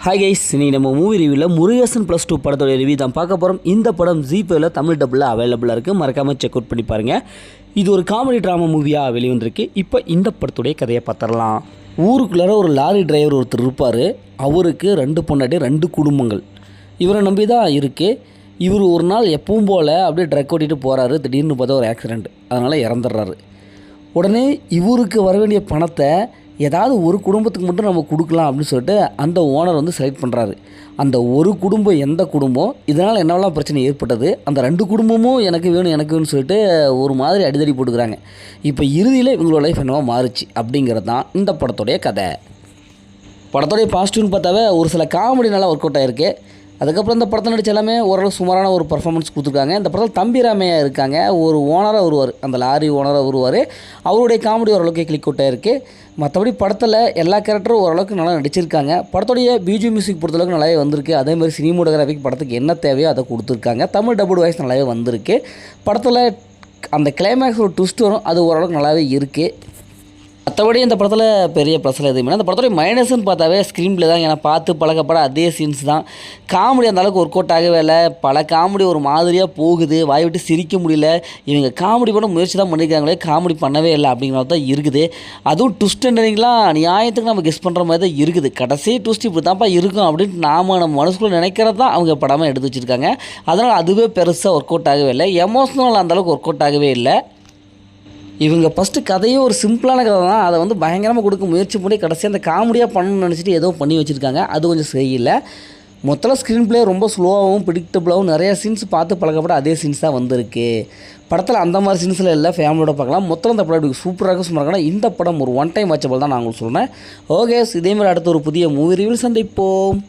Hi guys, இன்னைக்கு நம்ம movie ரிவ்யூவில் முருகேசன் +2 படத்தோட ரிவ்யூ தான் பார்க்க போகிறோம். இந்த படம் ஜீபேயில் தமிழ் டப்பில் அவைலபிளாக இருக்குது. மறக்காமல் செக் அவுட் பண்ணி பாருங்கள். இது ஒரு காமெடி ட்ராமா மூவியாக வெளிவந்திருக்கு. இப்போ இந்த படத்துடைய கதையை பார்த்துடலாம். ஊருக்குள்ளார ஒரு லாரி டிரைவர் ஒருத்தர் இருப்பார். அவருக்கு 2 பொண்டாட்டி 2 குடும்பங்கள். இவரை நம்பி தான் இருக்குது. இவர் ஒரு நாள் எப்பவும் போல் அப்படியே ட்ரக் ஓட்டிகிட்டு போகிறாரு. திடீர்னு பார்த்தா ஒரு ஆக்சிடெண்ட், அதனால் இறந்துடுறாரு. உடனே இவருக்கு வர வேண்டிய பணத்தை ஏதாவது ஒரு குடும்பத்துக்கு மட்டும் நம்ம கொடுக்கலாம் அப்படின்னு சொல்லிட்டு அந்த ஓனர் வந்து செலக்ட் பண்ணுறாரு. அந்த ஒரு குடும்பம் எந்த குடும்பம், இதனால் என்னவெல்லாம் பிரச்சனை ஏற்பட்டது, அந்த 2 குடும்பமும் எனக்கு வேணும்னு சொல்லிட்டு ஒரு மாதிரி அடிதடி போட்டுக்கிறாங்க. இப்போ இறுதியில் இவங்களோட லைஃப் என்னவோ மாறுச்சு அப்படிங்கிறது தான் இந்த படத்துடைய கதை. படத்துடைய பாசிட்டிவ்னு பார்த்தாவே ஒரு சில காமெடி நல்லா ஒர்க் அவுட் ஆகிருக்கு. அதுக்கப்புறம் இந்த படத்தில் நடிச்ச எல்லாமே ஓரளவு சுமாரான ஒரு பர்ஃபார்மன்ஸ் கொடுத்துருக்காங்க. இந்த படத்தில் தம்பி ராமையா இருக்காங்க. ஒரு ஓனராக வருவார், அந்த லாரி ஓனராக வருவார். அவருடைய காமெடி ஓரளவுக்கு கிளிக் அவுட் ஆகிருக்கு. மற்றபடி படத்தில் எல்லா கேரக்டரும் ஓரளவுக்கு நல்லா நடிச்சிருக்காங்க. படத்துடைய பிஜிஎம் மியூசிக் பொறுத்தளவுக்கு நல்லாவே வந்திருக்கு. அதேமாதிரி சினிமோட்டோகிராஃபிக் படத்துக்கு என்ன தேவையோ அதை கொடுத்துருக்காங்க. தமிழ் டபுள் வாய்ஸ் நல்லாவே வந்திருக்கு. படத்தில் அந்த கிளைமேக்ஸ் ஒரு ட்விஸ்ட் வரும், அது ஓரளவுக்கு நல்லாவே இருக்குது. மற்றபடி இந்த படத்தில் பெரிய ப்ளஸில் எதுவுமே இந்த படத்துடைய மைனஸ்ன்னு பார்த்தாவே ஸ்க்ரீன் பிளே தான். ஏன்னா பார்த்து பழக்கப்பட அதே சீன்ஸ் தான். காமெடி அந்த அளவுக்கு ஒர்க் அவுட் ஆகவே இல்லை. பல காமெடி ஒரு மாதிரியாக போகுது, வாய் விட்டு சிரிக்க முடியல. இவங்க காமெடி பண்ண முயற்சி தான் பண்ணியிருக்காங்களே, காமெடி பண்ணவே இல்லை அப்படிங்கிற மாதிரி தான் இருக்குது. அதுவும் ட்விஸ்ட் எண்டிங்லாம் நியாயத்துக்கு நம்ம கெஸ் பண்ணுற மாதிரி தான் இருக்குது. கடைசி ட்விஸ்ட் இப்படி தான்ப்பா இருக்கும் அப்படின்ட்டு நம்ம மனசுக்குள்ளே நினைக்கிறது தான் அவங்க படமாக எடுத்து வச்சுருக்காங்க. அதனால் அதுவே பெருசாக ஒர்க் அவுட் ஆகவே இல்லை. எமோஷ்னல் அந்தளவுக்கு ஒர்க் அவுட் ஆகவே இல்லை. இவங்க ஃபஸ்ட்டு கதையே ஒரு சிம்பிளான கதை தான், அதை வந்து பயங்கரமாக கொடுக்க முயற்சி பண்ணி கடைசியாக அந்த காமெடியாக பண்ணணும்னு நினச்சிட்டு ஏதோ பண்ணி வச்சுருக்காங்க. அது கொஞ்சம் சரியில்லை. மொத்தத்தில் ஸ்க்ரீன் பிளே ரொம்ப ஸ்லோவாகவும் ப்ரிடிக்டபுளாகவும் நிறையா சீன்ஸ் பார்த்து பழக்கப்பட அதே சீன்ஸ் தான் வந்திருக்கு. படத்தில் அந்த மாதிரி சீன்ஸில் இல்லை, ஃபேமிலியோட பார்க்கலாம். மொத்தம் இந்த படம் சூப்பராக சும்மா இந்த படம் ஒரு ஒன் டைம் வாட்சபிள் தான் நான் உங்களுக்கு சொல்கிறேன். ஓகே, இதேமாதிரி அடுத்த ஒரு புதிய மூவி ரிவ்யூவில் சந்திப்போம்.